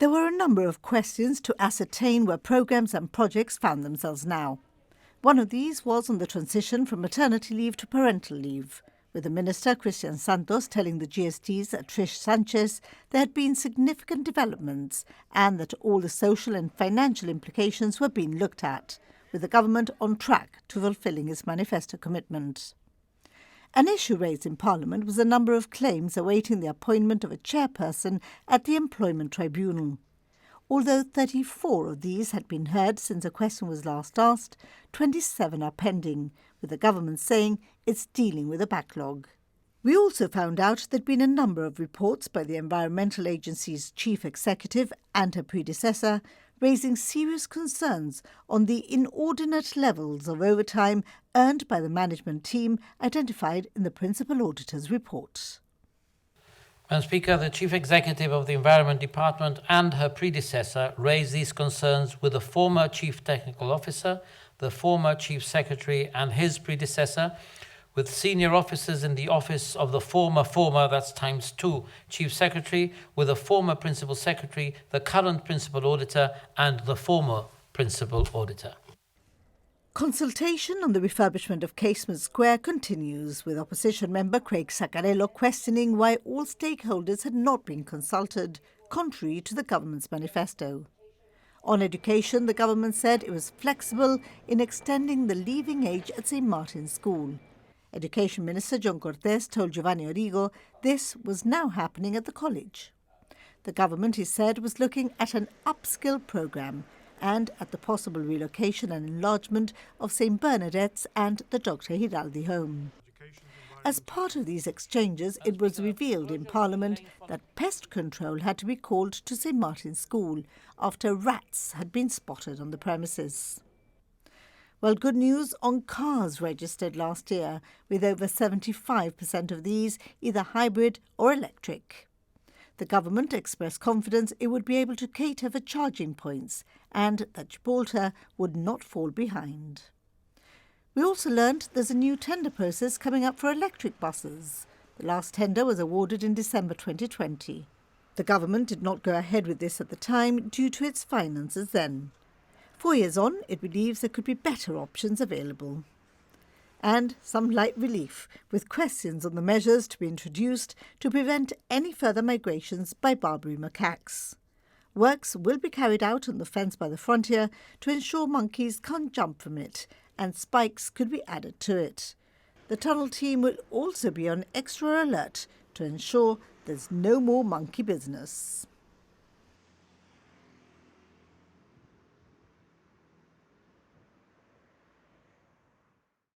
There were a number of questions to ascertain where programmes and projects found themselves now. One of these was on the transition from maternity leave to parental leave, with the Minister, Christian Santos, telling the GST's Trish Sanchez there had been significant developments and that all the social and financial implications were being looked at, with the government on track to fulfilling its manifesto commitment. An issue raised in Parliament was a number of claims awaiting the appointment of a chairperson at the Employment Tribunal. Although 34 of these had been heard since a question was last asked, 27 are pending, with the government saying it's dealing with a backlog. We also found out there'd been a number of reports by the Environmental Agency's chief executive and her predecessor raising serious concerns on the inordinate levels of overtime earned by the management team identified in the Principal Auditor's report. Madam Speaker, the Chief Executive of the Environment Department and her predecessor raised these concerns with the former Chief Technical Officer, the former Chief Secretary and his predecessor, with senior officers in the office of the former, that's times 2, Chief Secretary, with the former Principal Secretary, the current Principal Auditor and the former Principal Auditor. Consultation on the refurbishment of Casement Square continues, with opposition member Craig Saccarello questioning why all stakeholders had not been consulted, contrary to the government's manifesto. On education, the government said it was flexible in extending the leaving age at St. Martin's School. Education Minister John Cortes told Giovanni Origo this was now happening at the college. The government, he said, was looking at an upskill programme and at the possible relocation and enlargement of St. Bernadette's and the Dr. Hiraldi home. As part of these exchanges, it was revealed in Parliament that pest control had to be called to St. Martin's School after rats had been spotted on the premises. Well, good news on cars registered last year, with over 75% of these either hybrid or electric. The government expressed confidence it would be able to cater for charging points and that Gibraltar would not fall behind. We also learned there's a new tender process coming up for electric buses. The last tender was awarded in December 2020. The government did not go ahead with this at the time due to its finances then. 4 years on, it believes there could be better options available. And some light relief, with questions on the measures to be introduced to prevent any further migrations by Barbary macaques. Works will be carried out on the fence by the frontier to ensure monkeys can't jump from it, and spikes could be added to it. The tunnel team will also be on extra alert to ensure there's no more monkey business.